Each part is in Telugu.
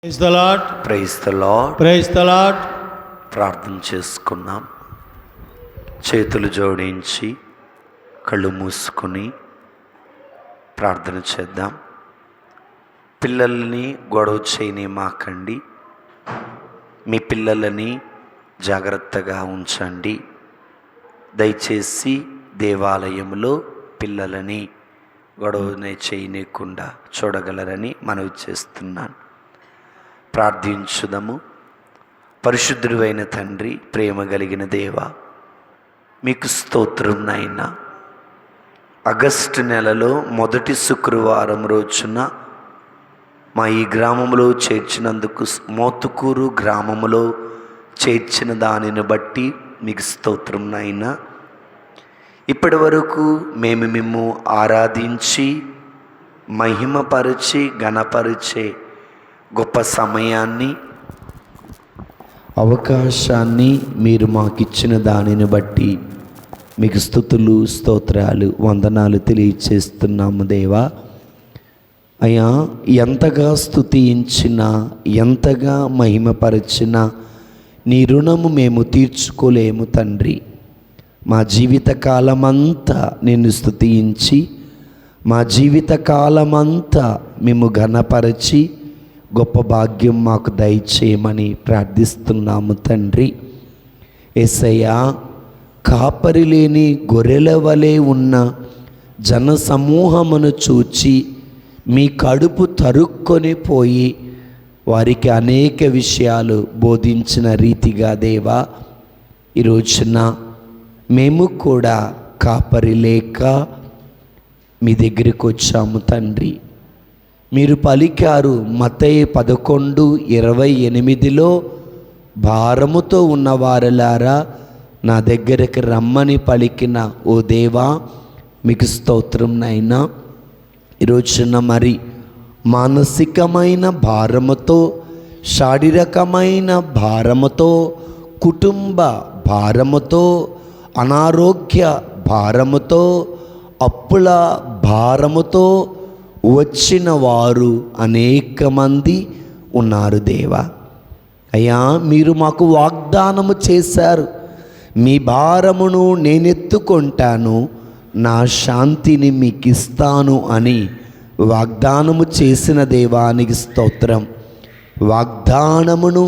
Praise the Lord. Praise the Lord. Praise the Lord. ప్రార్థన చేసుకున్నాం. చేతులు జోడించి కళ్ళు మూసుకొని ప్రార్థన చేద్దాం. పిల్లల్ని గొడవ చేయని మాకండి. మీ పిల్లలని జాగ్రత్తగా ఉంచండి. దయచేసి దేవాలయంలో పిల్లలని గొడవనే చేయనీయకుండా చూడగలరని మనవి చేస్తున్నాను. ప్రార్థించుదము. పరిశుద్ధుడైన తండ్రి, ప్రేమ కలిగిన దేవ, మీకు స్తోత్రం నాయనా. ఆగస్టు నెలలో మొదటి శుక్రవారం రోజున మా ఈ గ్రామంలో చేర్చినందుకు, మోతుకూరు గ్రామంలో చేర్చిన దానిని బట్టి మీకు స్తోత్రం నాయనా. ఇప్పటి వరకు మేము మిమ్ము ఆరాధించి మహిమపరిచి ఘనపరిచే గొప్ప సమయాన్ని, అవకాశాన్ని మీరు మాకిచ్చిన దానిని బట్టి మీకు స్తుతులు, స్తోత్రాలు, వందనాలు తెలియచేస్తున్నాము దేవా. అయ్యా, ఎంతగా స్తుతించినా, ఎంతగా మహిమపరిచినా నీ రుణము మేము తీర్చుకోలేము తండ్రి. మా జీవితకాలమంతా నిన్ను స్తుతించి, మా జీవితకాలమంతా మేము ఘనపరచి గొప్ప భాగ్యం మాకు దయచేయమని ప్రార్థిస్తున్నాము తండ్రి. యేసయ్యా, కాపరి లేని గొర్రెల వలె ఉన్న జన సమూహమును చూచి మీ కడుపు తరుక్కొని పోయి వారికి అనేక విషయాలు బోధించిన రీతిగా దేవా, ఈ రోజున మేము కూడా కాపరి లేక మీ దగ్గరికి వచ్చాము తండ్రి. మీరు పలికారు మత్తయి 11:28లో, భారముతో ఉన్నవారలారా నా దగ్గరికి రమ్మని పలికిన ఓ దేవా, మీకు స్తోత్రం నైనా. ఈరోజున మరి మానసికమైన భారముతో, శారీరకమైన భారముతో, కుటుంబ భారముతో, అనారోగ్య భారముతో, అప్పుల భారముతో వచ్చిన వారు అనేక మంది ఉన్నారు దేవా. అయ్యా, మీరు మాకు వాగ్దానము చేశారు, మీ భారమును నేనెత్తుకుంటాను, నా శాంతిని మీకు ఇస్తాను అని వాగ్దానము చేసిన దేవానికి స్తోత్రం. వాగ్దానమును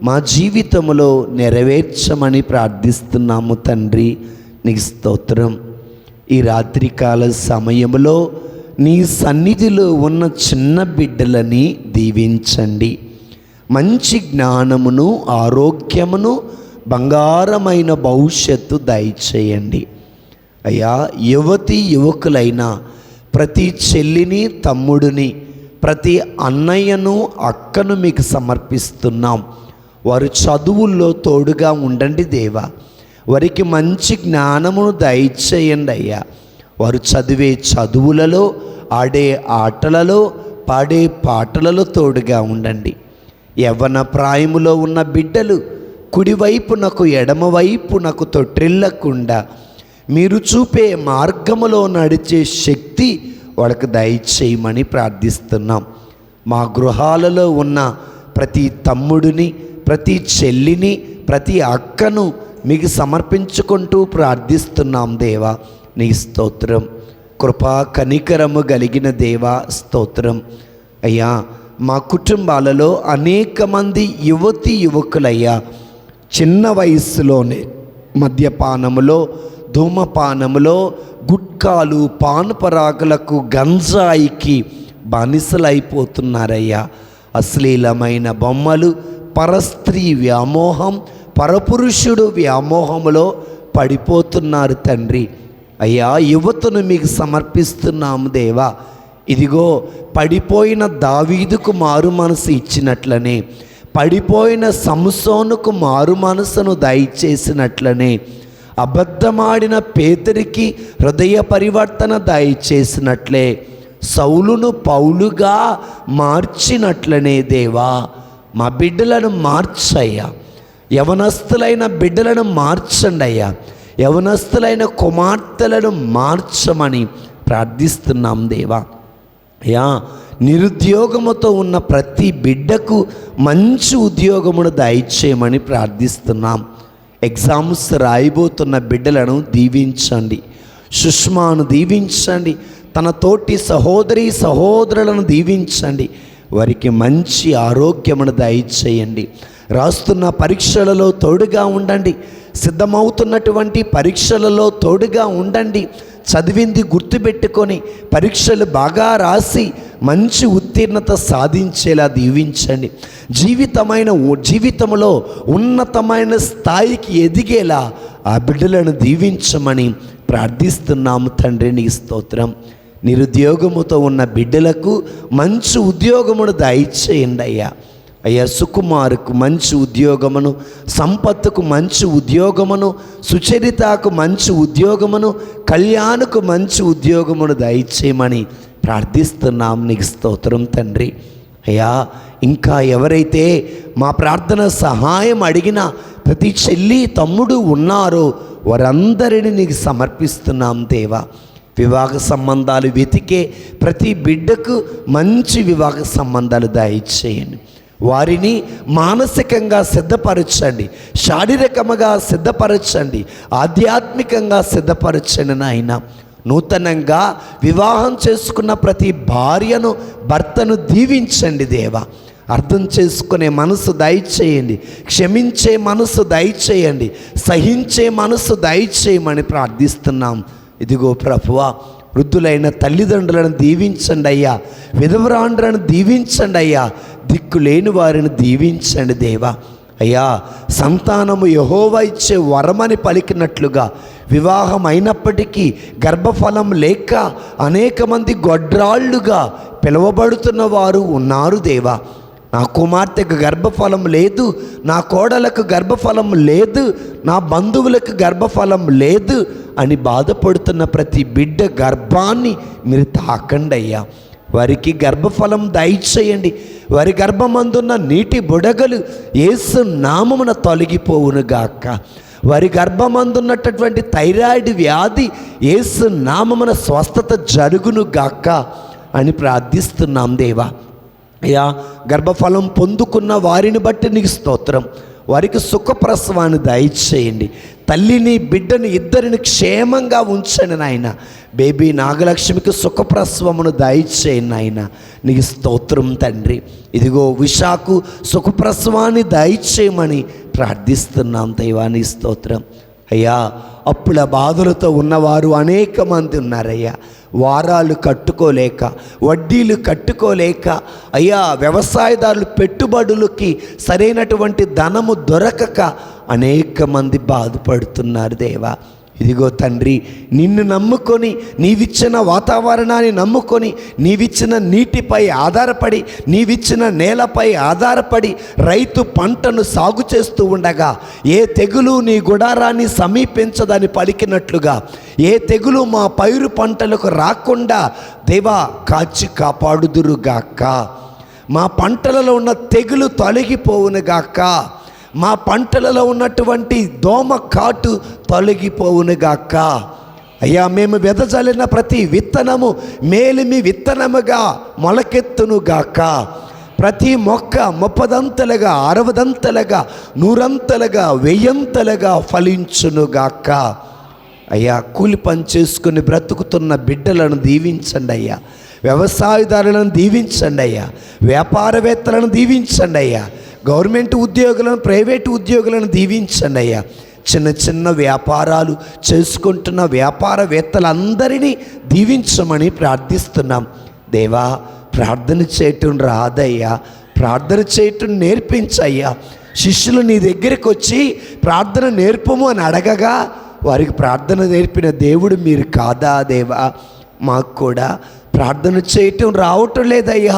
మా జీవితంలో నెరవేర్చమని ప్రార్థిస్తున్నాము తండ్రి, నీకు స్తోత్రం. ఈ రాత్రికాల సమయంలో నీ సన్నిధిలో ఉన్న చిన్న బిడ్డలని దీవించండి. మంచి జ్ఞానమును, ఆరోగ్యమును, బంగారమైన భవిష్యత్తు దయచేయండి. అయ్యా, యువతి యువకులైన ప్రతి చెల్లిని, తమ్ముడిని, ప్రతి అన్నయ్యను, అక్కను మీకు సమర్పిస్తున్నాం. వారు చదువుల్లో తోడుగా ఉండండి దేవా. వారికి మంచి జ్ఞానమును దయచేయండి అయ్యా. వారు చదివే చదువులలో, ఆడే ఆటలలో, పాడే పాటలలో తోడుగా ఉండండి. యవ్వన ప్రాయములో ఉన్న బిడ్డలు కుడివైపునకు ఎడమవైపునకు తొట్టిల్లకుండా మీరు చూపే మార్గములో నడిచే శక్తి వాళ్ళకు దయచేయమని ప్రార్థిస్తున్నాం. మా గృహాలలో ఉన్న ప్రతి తమ్ముడిని, ప్రతి చెల్లిని, ప్రతి అక్కను మీకు సమర్పించుకుంటూ ప్రార్థిస్తున్నాం దేవా, నీ స్తోత్రం. కృపా కనికరము కలిగిన దేవా స్తోత్రం. అయ్యా, మా కుటుంబాలలో అనేక మంది యువతి యువకులయ్యా చిన్న వయస్సులోనే మద్యపానములో, ధూమపానములో, గుట్కాలు, పానపరాకులకు, గంజాయికి బానిసలైపోతున్నారయ్యా. అశ్లీలమైన బొమ్మలు, పరస్త్రీ వ్యామోహం, పరపురుషుడు వ్యామోహములో పడిపోతున్నారు తండ్రి. అయ్యా, యువతను మీకు సమర్పిస్తున్నాము దేవా. ఇదిగో, పడిపోయిన దావీదుకు మారు మనసు ఇచ్చినట్లనే, పడిపోయిన సంసోనుకు మారు మనసును దయచేసినట్లనే, అబద్ధమాడిన పేతురికి హృదయ పరివర్తన దయచేసినట్లే, సౌలును పౌలుగా మార్చినట్లనే దేవా, మా బిడ్డలను మార్చయ్యా. యవనస్తులైన బిడ్డలను మార్చండి అయ్యా. యవనస్తులైన కుమార్తెలను మార్చమని ప్రార్థిస్తున్నాం దేవా. అయ్యా, నిరుద్యోగముతో ఉన్న ప్రతి బిడ్డకు మంచి ఉద్యోగమును దయచేయమని ప్రార్థిస్తున్నాం. ఎగ్జామ్స్ రాయబోతున్న బిడ్డలను దీవించండి. సుష్మాను దీవించండి. తన తోటి సహోదరులను దీవించండి. వారికి మంచి ఆరోగ్యమును దయచేయండి. రాస్తున్న పరీక్షలలో తోడుగా ఉండండి. సిద్ధమవుతున్నటువంటి పరీక్షలలో తోడుగా ఉండండి. చదివింది గుర్తుపెట్టుకొని పరీక్షలు బాగా రాసి మంచి ఉత్తీర్ణత సాధించేలా దీవించండి. జీవితంలో ఉన్నతమైన స్థాయికి ఎదిగేలా ఆ బిడ్డలను దీవించమని ప్రార్థిస్తున్నాము తండ్రి. నీ స్తోత్రం. నిరుద్యోగముతో ఉన్న బిడ్డలకు మంచి ఉద్యోగమును దయచేయండి అయ్యా. అయ్యా, సుకుమారుకు మంచి ఉద్యోగమును, సంపత్తుకు మంచి ఉద్యోగమును, సుచరితకు మంచి ఉద్యోగమును, కళ్యాణకు మంచి ఉద్యోగమును దయచేయమని ప్రార్థిస్తున్నాం. నీకు స్తోత్రం తండ్రి. అయ్యా, ఇంకా ఎవరైతే మా ప్రార్థన సహాయం అడిగినా ప్రతి చెల్లి తమ్ముడు ఉన్నారో వారందరినీ నీకు సమర్పిస్తున్నాం దేవా. వివాహ సంబంధాలు వెతికే ప్రతి బిడ్డకు మంచి వివాహ సంబంధాలు దయచేయండి. వారిని మానసికంగా సిద్ధపరచండి, శారీరకంగా సిద్ధపరచండి, ఆధ్యాత్మికంగా సిద్ధపరచండి నాయన. నూతనంగా వివాహం చేసుకున్న ప్రతి భార్యను, భర్తను దీవించండి దేవా. అర్థం చేసుకునే మనసు దయచేయండి, క్షమించే మనసు దయచేయండి, సహించే మనసు దయచేయమని ప్రార్థిస్తున్నాం. ఇదిగో ప్రభువా, వృద్ధులైన తల్లిదండ్రులను దీవించండి అయ్యా. విధవరాండ్రులను దీవించండి అయ్యా. దిక్కులేని వారిని దీవించండి దేవా. అయ్యా, సంతానము యెహోవా ఇచ్చే వరమని పలికినట్లుగా వివాహం అయినప్పటికీ గర్భఫలం లేక అనేక మంది గొడ్రాళ్ళుగా పిలువబడుతున్న వారు ఉన్నారు దేవా. నా కుమార్తెకు గర్భఫలం లేదు, నా కోడలకు గర్భఫలం లేదు, నా బంధువులకు గర్భఫలం లేదు అని బాధపడుతున్న ప్రతి బిడ్డ గర్భాన్ని మీరు తాకండి అయ్యా. వారికి గర్భఫలం దయచేయండి. వారి గర్భమందున్న నీటి బుడగలు యేసు నామమున తొలగిపోవునుగాక. వారి గర్భమందున్నటువంటి థైరాయిడ్ వ్యాధి యేసు నామమున స్వస్థత జరుగునుగాక అని ప్రార్థిస్తున్నాం దేవా. అయ్యా, గర్భఫలం పొందుకున్న వారిని బట్టి నీకు స్తోత్రం. వారికి సుఖప్రసవాన్ని దయచేయండి. తల్లిని బిడ్డని ఇద్దరిని క్షేమంగా ఉంచండి నాయన. బేబీ నాగలక్ష్మికి సుఖప్రసవమును దయచేయండి నాయన. నీకు స్తోత్రం తండ్రి. ఇదిగో విశాఖకు సుఖప్రసవాన్ని దయచేయమని ప్రార్థిస్తున్నాం దైవానికి స్తోత్రం. అయ్యా, అప్పుల బాధలతో ఉన్నవారు అనేక మంది ఉన్నారయ్యా. వారాలు కట్టుకోలేక, వడ్డీలు కట్టుకోలేక, అయ్యా వ్యవసాయదారులు పెట్టుబడులకి సరైనటువంటి ధనము దొరకక అనేక మంది బాధపడుతున్నారు దేవా. ఇదిగో తండ్రి, నిన్ను నమ్ముకొని, నీవిచ్చిన వాతావరణాన్ని నమ్ముకొని, నీవిచ్చిన నీటిపై ఆధారపడి, నీవిచ్చిన నేలపై ఆధారపడి రైతు పంటను సాగు చేస్తూ ఉండగా ఏ తెగులు నీ గుడారాన్ని సమీపించదని పలికినట్లుగా ఏ తెగులు మా పైరు పంటలకు రాకుండా దేవా కాచి కాపాడుదురుగాక. మా పంటలలో ఉన్న తెగులు తొలగిపోవునుగాక. మా పంటలలో ఉన్నటువంటి దోమ కాటు తొలగిపోవునుగాక. అయ్యా, మేము వెదజల్లిన ప్రతి విత్తనము మేలిమి విత్తనముగా మొలకెత్తునుగాక. ప్రతి మొక్క 30దంతలుగా, 60దంతలుగా, 100అంతలుగా, 1000అంతలుగా ఫలించునుగాక. అయ్యా, కూలి పని చేసుకుని బ్రతుకుతున్న బిడ్డలను దీవించండి అయ్యా. వ్యవసాయదారులను దీవించండి అయ్యా. వ్యాపారవేత్తలను దీవించండి అయ్యా. గవర్నమెంట్ ఉద్యోగులను, ప్రైవేటు ఉద్యోగులను దీవించండి అయ్యా. చిన్న చిన్న వ్యాపారాలు చేసుకుంటున్న వ్యాపారవేత్తలందరినీ దీవించమని ప్రార్థిస్తున్నాం దేవా. ప్రార్థన చేయటం రాదయ్యా, ప్రార్థన చేయటం నేర్పించయ్యా. శిష్యులు నీ దగ్గరికి వచ్చి ప్రార్థన నేర్పము అని అడగగా వారికి ప్రార్థన నేర్పిన దేవుడు మీరు కాదా దేవా? మాకు కూడా ప్రార్థన చేయటం రావటం లేదయ్యా.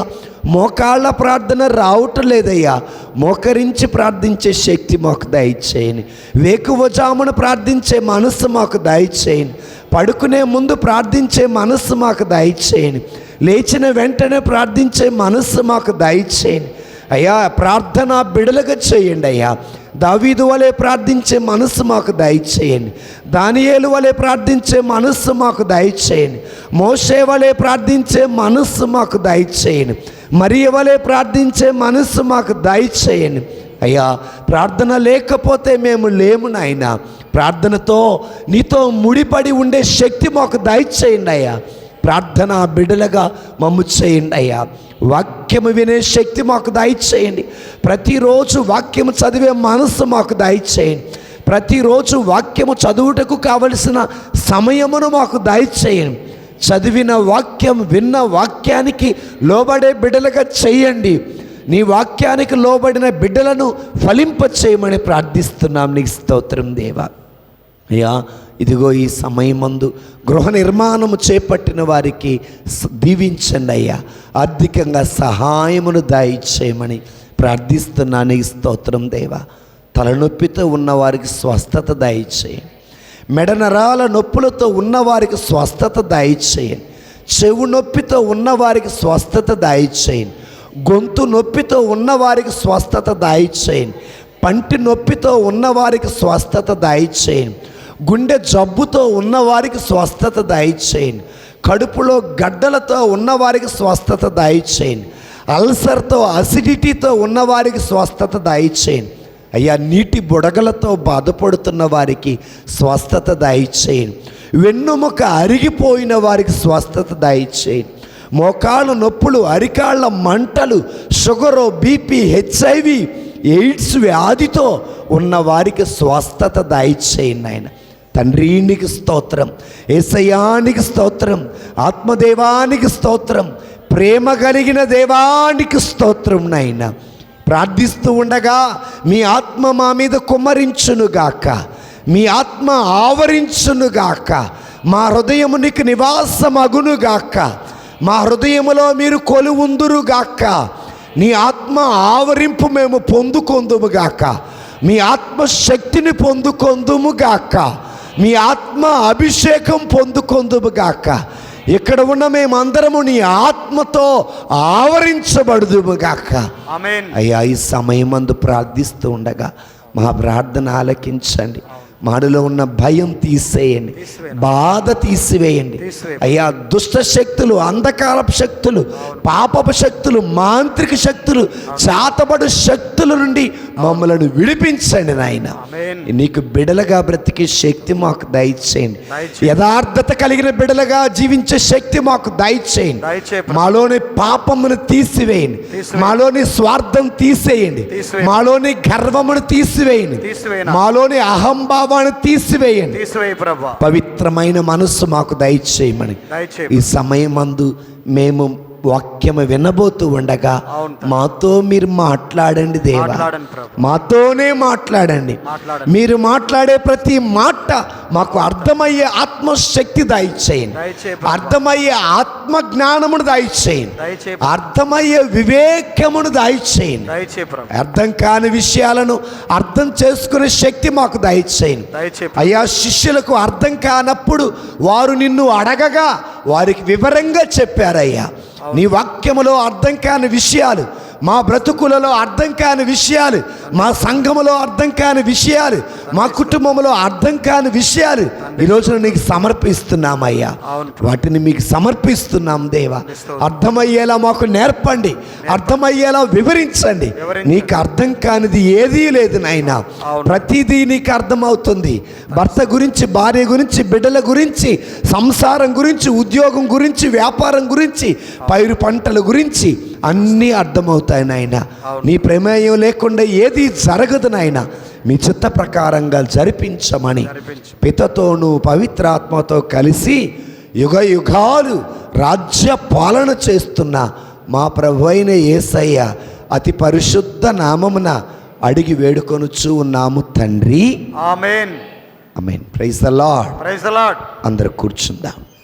మోకాళ్ళ ప్రార్థన రావటం లేదయ్యా. మోకరించి ప్రార్థించే శక్తి మాకు దయచేయండి. వేకువజామున ప్రార్థించే మనస్సు మాకు దయచేయండి. పడుకునే ముందు ప్రార్థించే మనస్సు మాకు దయచేయండి. లేచిన వెంటనే ప్రార్థించే మనస్సు మాకు దయచేయండి. అయ్యా ప్రార్థన బిడలుగా చేయండి అయ్యా. దావీదు వలె ప్రార్థించే మనస్సు మాకు దయచేయండి. దానియేలు వలె ప్రార్థించే మనస్సు మాకు దయచేయండి. మోషే వలె ప్రార్థించే మనస్సు మాకు దయచేయండి. మరియ వలె ప్రార్థించే మనస్సు మాకు దయచేయండి అయ్యా. ప్రార్థన లేకపోతే మేము లేము నాయనా. ప్రార్థనతో నీతో ముడిపడి ఉండే శక్తి మాకు దయచేయండి అయ్యా. ప్రార్థన బిడ్డలుగా మమ్ము చేయండి అయ్యా. వాక్యము వినే శక్తి మాకు దయచేయండి. ప్రతిరోజు వాక్యము చదివే మనస్సు మాకు దయచేయండి. ప్రతిరోజు వాక్యము చదువుటకు కావలసిన సమయమును మాకు దయచేయండి. చదివిన వాక్యం విన్న వాక్యానికి లోబడే బిడ్డలుగా చేయండి. నీ వాక్యానికి లోబడిన బిడ్డలను ఫలింప చేయమని ప్రార్థిస్తున్నాం. నీకు స్తోత్రం దేవా. అయ్యా ఇదిగో ఈ సమయమందు గృహ నిర్మాణము చేపట్టిన వారికి దీవించండి అయ్యా. ఆర్థికంగా సహాయమును దయచేయమని ప్రార్థిస్తున్నాను. నీకు స్తోత్రం దేవా. తలనొప్పితో ఉన్నవారికి స్వస్థత దయచేయండి. మెడ నరాల నొప్పులతో ఉన్నవారికి స్వస్థత దయచేయండి. చెవు నొప్పితో ఉన్నవారికి స్వస్థత దయచేయండి. గొంతు నొప్పితో ఉన్నవారికి స్వస్థత దయచేయండి. పంటి నొప్పితో ఉన్నవారికి స్వస్థత దయచేయండి. గుండె జబ్బుతో ఉన్నవారికి స్వస్థత దయచేయండి. కడుపులో గడ్డలతో ఉన్నవారికి స్వస్థత దయచేయండి. అల్సర్తో అసిడిటీతో ఉన్నవారికి స్వస్థత దయచేయండి అయ్యా. నీటి బుడగలతో బాధపడుతున్న వారికి స్వస్థత దయచేయండి. వెన్నుముక అరిగిపోయిన వారికి స్వస్థత దయచేయండి. మోకాళ్ళ నొప్పులు, అరికాళ్ళ మంటలు, షుగరు, బీపీ, హెచ్ఐవి, ఎయిడ్స్ వ్యాధితో ఉన్న వారికి స్వస్థత దయచేయండి ఆయన. తండ్రి నీకు స్తోత్రం, యేసయ్యానికి స్తోత్రం, ఆత్మదేవానికి స్తోత్రం, ప్రేమ కలిగిన దేవానికి స్తోత్రం నాయన. ప్రార్థిస్తూ ఉండగా మీ ఆత్మ మా మీద కుమ్మరించునుగాక, మీ ఆత్మ ఆవరించునుగాక, మా హృదయము నీకు నివాసమగునుగాక, మా హృదయములో మీరు కొలువుందురుగాక. నీ ఆత్మ ఆవరింపు మేము పొందుకొందుముగాక, మీ ఆత్మశక్తిని పొందుకొందుముగాక, మీ ఆత్మ అభిషేకం పొందుకొందుముగాక. ఇక్కడ ఉన్న మేమందరము నీ ఆత్మతో ఆవరించబడుదుముగాక. ఆమేన్. అయ్యా ఈ సమయమందు ప్రార్థిస్తూ ఉండగా మా ప్రార్థన ఆలకించండి. మాలో ఉన్న భయం తీసేయండి, బాధ తీసివేయండి అయ్యా. దుష్ట శక్తులు, అంధకారపు శక్తులు, పాపపు శక్తులు, మాంత్రిక శక్తులు, చాతబడు శక్తుల నుండి మమ్మలను విడిపించండి నాయన. నీకు బిడలుగా బ్రతికే శక్తి మాకు దయచేయండి. యథార్థత కలిగిన బిడలుగా జీవించే శక్తి మాకు దయచేయండి. మాలోని పాపమును తీసివేయండి, మాలోని స్వార్థం తీసేయండి, మాలోని గర్వమును తీసివేయండి, మాలోని అహంభావం తీసివేయండి. పవిత్రమైన మనస్సు మాకు దయచేయమని ఈ సమయమందు మేము వాక్యము వినబోతూ ఉండగా మాతో మీరు మాట్లాడండి దేవా. మాతోనే మాట్లాడండి. మీరు మాట్లాడే ప్రతి మాట మాకు అర్థమయ్యే ఆత్మశక్తి దయచేయండి, అర్థమయ్యే ఆత్మ జ్ఞానమును దయచేయండి, అర్థమయ్యే వివేకమును దయచేయండి. అర్థం కాని విషయాలను అర్థం చేసుకునే శక్తి మాకు దయచేయండి అయ్యా. శిష్యులకు అర్థం కానప్పుడు వారు నిన్ను అడగగా వారికి వివరంగా చెప్పారయ్యా. నీ వాక్యములో అర్థం కాని విషయాలు, మా బ్రతుకులలో అర్థం కాని విషయాలు, మా సంఘములో అర్థం కాని విషయాలు, మా కుటుంబంలో అర్థం కాని విషయాలు ఈరోజు నీకు సమర్పిస్తున్నామయ్యా. వాటిని మీకు సమర్పిస్తున్నాం దేవా. అర్థమయ్యేలా మాకు నేర్పండి, అర్థమయ్యేలా వివరించండి. నీకు అర్థం కానిది ఏదీ లేదు నాయనా. ప్రతిదీ నీకు అర్థమవుతుంది. భర్త గురించి, భార్య గురించి, బిడ్డల గురించి, సంసారం గురించి, ఉద్యోగం గురించి, వ్యాపారం గురించి, పైరు పంటల గురించి అన్నీ అర్థమవుతాయి నాయన. నీ ప్రమేయం లేకుండా ఏది జరగదు నాయన. మీ చిత్త ప్రకారంగా జరిపించమని పితతోనూ పవిత్రాత్మతో కలిసి యుగ యుగాలు రాజ్య పాలన చేస్తున్న మా ప్రభు అయిన యేసయ్య అతి పరిశుద్ధ నామమున అడిగి వేడుకొనుచు ఉన్నాము తండ్రి. ఆమేన్. ఆమేన్. Praise the Lord. Praise the Lord. అందరూ కూర్చుందాం.